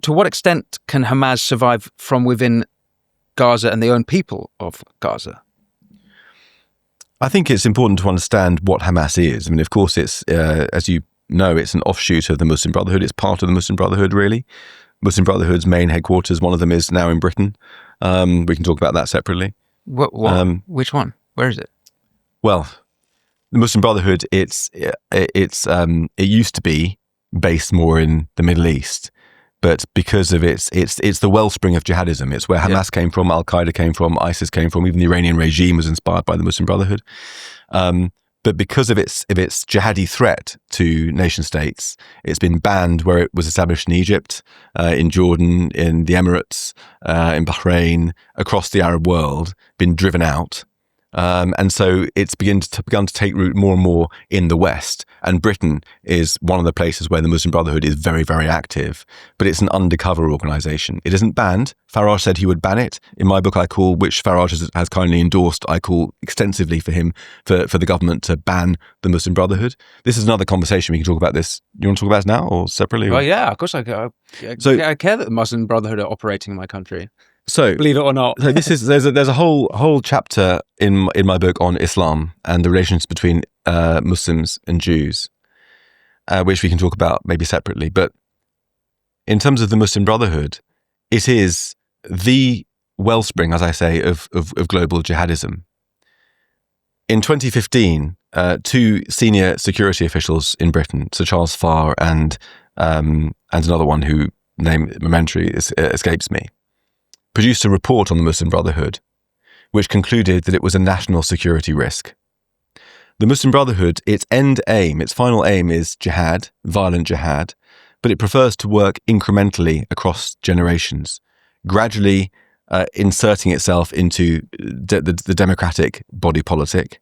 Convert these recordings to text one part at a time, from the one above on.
to what extent can Hamas survive from within Gaza and the own people of Gaza? I think it's important to understand what Hamas is. I mean, of course, it's, as you know, it's an offshoot of the Muslim Brotherhood. It's part of the Muslim Brotherhood, really. Muslim Brotherhood's main headquarters, one of them is now in Britain. We can talk about that separately. What? Which one? Where is it? Well, the Muslim Brotherhood, it used to be based more in the Middle East, but because of it's the wellspring of jihadism. It's where Hamas came from, Al-Qaeda came from, ISIS came from. Even the Iranian regime was inspired by the Muslim Brotherhood. But because of its jihadi threat to nation states, it's been banned where it was established in Egypt, in Jordan, in the Emirates, in Bahrain, across the Arab world, been driven out. And so it's begun to take root more and more in the West. And Britain is one of the places where the Muslim Brotherhood is very, very active. But it's an undercover organisation. It isn't banned. Farage said he would ban it. In my book, which Farage has kindly endorsed, I call extensively for the government to ban the Muslim Brotherhood. This is another conversation. We can talk about this. You want to talk about it now or separately? Well, yeah, of course I care that the Muslim Brotherhood are operating in my country. So, believe it or not, so there's a whole chapter in my book on Islam and the relations between Muslims and Jews, which we can talk about maybe separately. But in terms of the Muslim Brotherhood, it is the wellspring, as I say, of global jihadism. In 2015, two senior security officials in Britain, Sir Charles Farr and another one who name momentary escapes me, produced a report on the Muslim Brotherhood, which concluded that it was a national security risk. The Muslim Brotherhood, its final aim is jihad, violent jihad, but it prefers to work incrementally across generations, gradually inserting itself into the democratic body politic.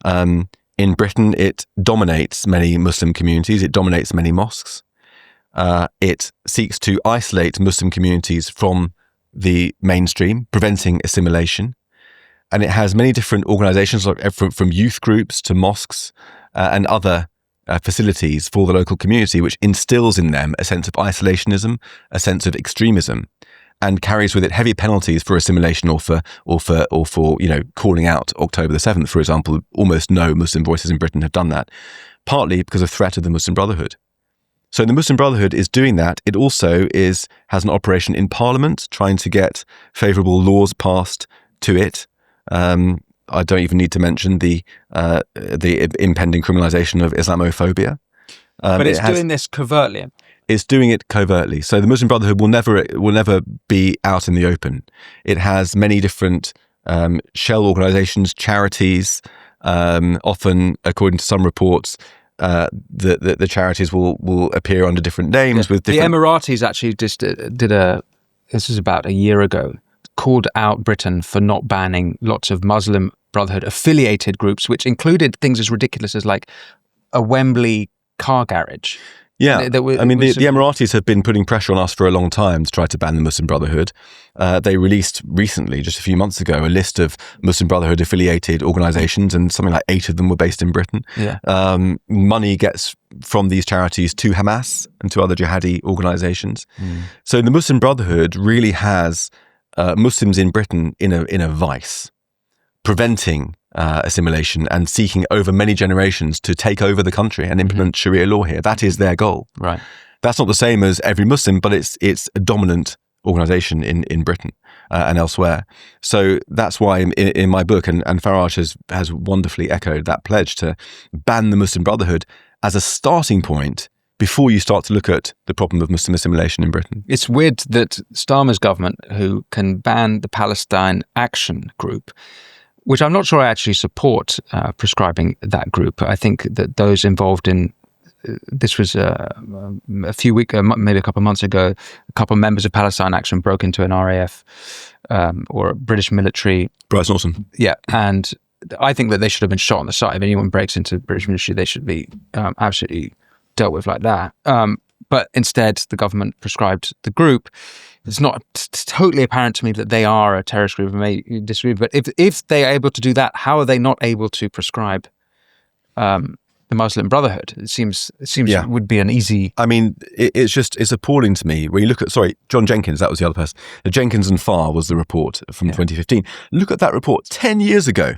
In Britain, it dominates many Muslim communities, it dominates many mosques. It seeks to isolate Muslim communities from the mainstream, preventing assimilation. And it has many different organizations, like from youth groups to mosques and other facilities for the local community, which instills in them a sense of isolationism, a sense of extremism, and carries with it heavy penalties for assimilation or for calling out October the 7th, for example. Almost no Muslim voices in Britain have done that, partly because of threat of the Muslim Brotherhood. So the Muslim Brotherhood is doing that. It also has an operation in Parliament, trying to get favourable laws passed to it. I don't even need to mention the impending criminalisation of Islamophobia. But it's doing this covertly. It's doing it covertly. So the Muslim Brotherhood will never be out in the open. It has many different shell organisations, charities. Often, according to some reports, the charities will appear under different names with different. The Emiratis actually just did this was about a year ago, called out Britain for not banning lots of Muslim Brotherhood affiliated groups, which included things as ridiculous as like a Wembley car garage. Yeah, the Emiratis have been putting pressure on us for a long time to try to ban the Muslim Brotherhood. They released recently, just a few months ago, a list of Muslim Brotherhood affiliated organisations, and something like 8 of them were based in Britain. Yeah. Money gets from these charities to Hamas and to other jihadi organisations. So the Muslim Brotherhood really has Muslims in Britain in a vice, preventing assimilation and seeking over many generations to take over the country and implement Sharia law here. That is their goal. Right. That's not the same as every Muslim, but it's a dominant organisation in Britain and elsewhere. So that's why in my book, and Farage has wonderfully echoed that pledge to ban the Muslim Brotherhood as a starting point before you start to look at the problem of Muslim assimilation in Britain. It's weird that Starmer's government, who can ban the Palestine Action Group, which I'm not sure I actually support prescribing that group. I think that those involved in this was a few weeks, maybe a couple of months ago, a couple of members of Palestine Action broke into an RAF or a British military. Bryce Norton. Yeah, and I think that they should have been shot on the side. If anyone breaks into British military, they should be absolutely dealt with like that. But instead, the government prescribed the group. It's not totally apparent to me that they are a terrorist group. I may disagree, but if they are able to do that, how are they not able to prescribe the the Muslim Brotherhood. It seems Yeah. would be an easy. I mean, it's appalling to me when you look at, John Jenkins, that was the other person. Jenkins and Farr was the report from 2015. Look at that report 10 years ago,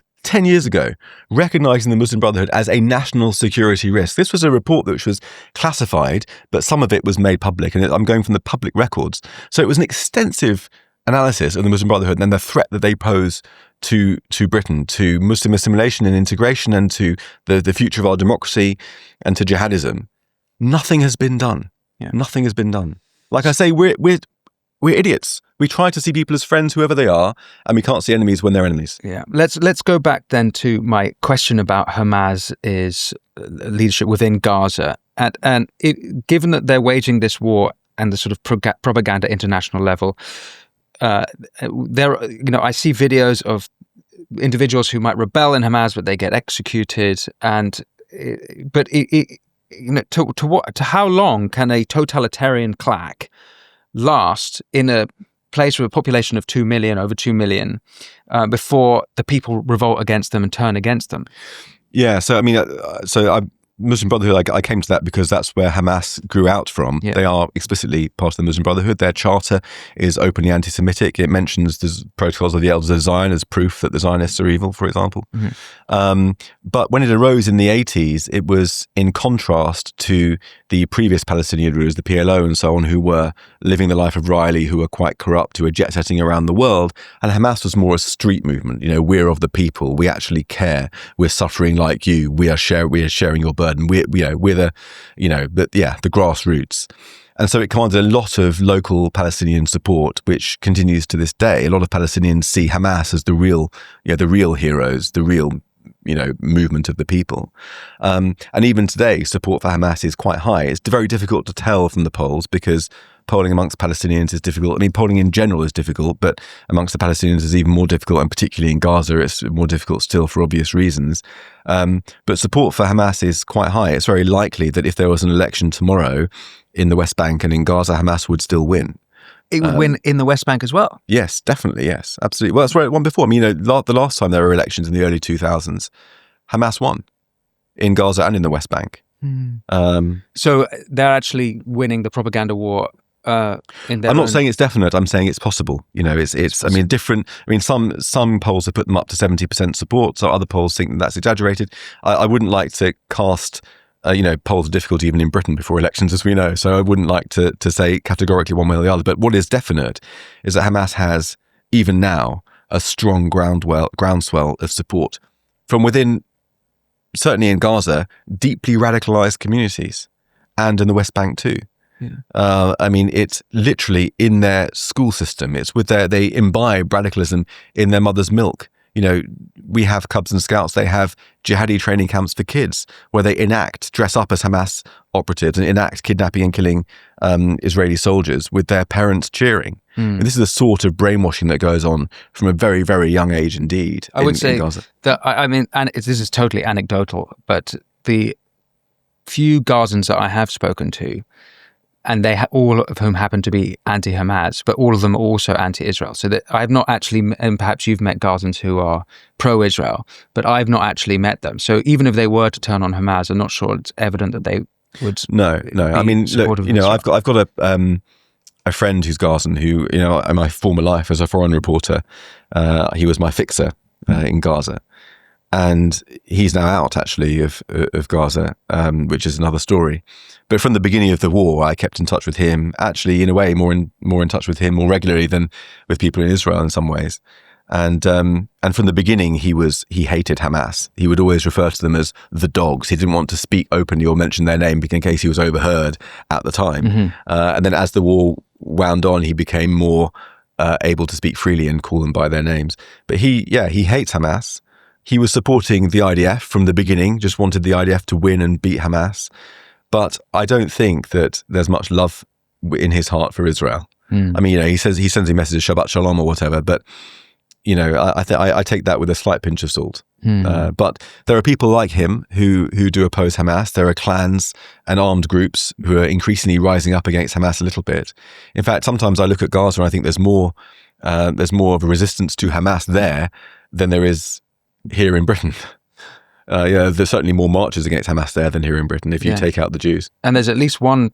recognizing the Muslim Brotherhood as a national security risk. This was a report which was classified, but some of it was made public, and I'm going from the public records. So it was an extensive analysis of the Muslim Brotherhood and the threat that they pose to Britain, to Muslim assimilation and integration, and to the future of our democracy, and to jihadism. Nothing has been done. Yeah. Nothing has been done. Like I say, we're idiots. We try to see people as friends, whoever they are, and we can't see enemies when they're enemies. Yeah. Let's go back then to my question about Hamas's leadership within Gaza, and given that they're waging this war and the sort of propaganda international level. I see videos of individuals who might rebel in Hamas, but they get executed. To how long can a totalitarian claque last in a place with a population of 2 million, over 2 million, before the people revolt against them and turn against them? Yeah. So I mean, Muslim Brotherhood, I came to that because that's where Hamas grew out from. Yeah. They are explicitly part of the Muslim Brotherhood. Their charter is openly anti-Semitic. It mentions the protocols of the Elders of Zion as proof that the Zionists are evil, for example. Mm-hmm. But when it arose in the 80s, it was in contrast to the previous Palestinian rulers, the PLO and so on, who were living the life of Riley, who were quite corrupt, who were jet-setting around the world. And Hamas was more a street movement. We're of the people. We actually care. We're suffering like you. We are sharing your burden. We're the grassroots. And so it commanded a lot of local Palestinian support, which continues to this day. A lot of Palestinians see Hamas as the real heroes, the real, movement of the people. And even today, support for Hamas is quite high. It's very difficult to tell from the polls because polling amongst Palestinians is difficult. I mean, polling in general is difficult, but amongst the Palestinians is even more difficult, and particularly in Gaza, it's more difficult still for obvious reasons. But support for Hamas is quite high. It's very likely that if there was an election tomorrow in the West Bank and in Gaza, Hamas would still win. It would win in the West Bank as well? Yes, definitely, yes, absolutely. Well, that's where it won before. I mean, the last time there were elections in the early 2000s, Hamas won in Gaza and in the West Bank. So they're actually winning the propaganda war. I'm not saying it's definite. I'm saying it's possible. It's. I mean, different. I mean, some polls have put them up to 70% support. So other polls think that's exaggerated. I wouldn't like to cast. Polls are difficult even in Britain before elections, as we know. So I wouldn't like to say categorically one way or the other. But what is definite is that Hamas has, even now, a strong groundswell of support from within, certainly in Gaza, deeply radicalized communities, and in the West Bank too. Yeah. I mean, it's literally in their school system. It's they imbibe radicalism in their mother's milk. We have Cubs and Scouts. They have jihadi training camps for kids where they dress up as Hamas operatives and enact kidnapping and killing Israeli soldiers with their parents cheering. And this is the sort of brainwashing that goes on from a very, very young age indeed. I would say in Gaza. That, this is totally anecdotal, but the few Gazans that I have spoken to, and all of whom happen to be anti-Hamas, but all of them are also anti-Israel. So that I've not actually, and perhaps you've met Gazans who are pro-Israel, but I've not actually met them. So even if they were to turn on Hamas, I'm not sure it's evident that they would. No. I mean, look, I've got a friend who's Gazan who, in my former life as a foreign reporter, he was my fixer in Gaza. And he's now out, actually, of Gaza, which is another story. But from the beginning of the war, I kept in touch with him, actually, in a way, more in touch with him more regularly than with people in Israel in some ways. And from the beginning, he hated Hamas. He would always refer to them as the dogs. He didn't want to speak openly or mention their name in case he was overheard at the time. Mm-hmm. And then as the war wound on, he became more able to speak freely and call them by their names. But he hates Hamas. He was supporting the IDF from the beginning, just wanted the IDF to win and beat Hamas. But I don't think that there's much love in his heart for Israel. I mean, he sends a message of Shabbat Shalom or whatever, but I take that with a slight pinch of salt. But there are people like him who do oppose Hamas. There are clans and armed groups who are increasingly rising up against Hamas a little bit. In fact, sometimes I look at Gaza and I think there's more of a resistance to Hamas there than there is here in Britain. There's certainly more marches against Hamas there than here in Britain if you take out the Jews. And there's at least one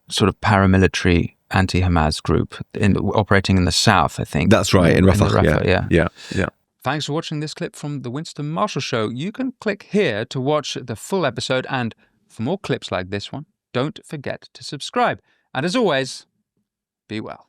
sort of paramilitary anti-Hamas group operating in the south, I think. That's right, in Rafah. Yeah. Thanks for watching this clip from The Winston Marshall Show. You can click here to watch the full episode, and for more clips like this one, don't forget to subscribe. And as always, be well.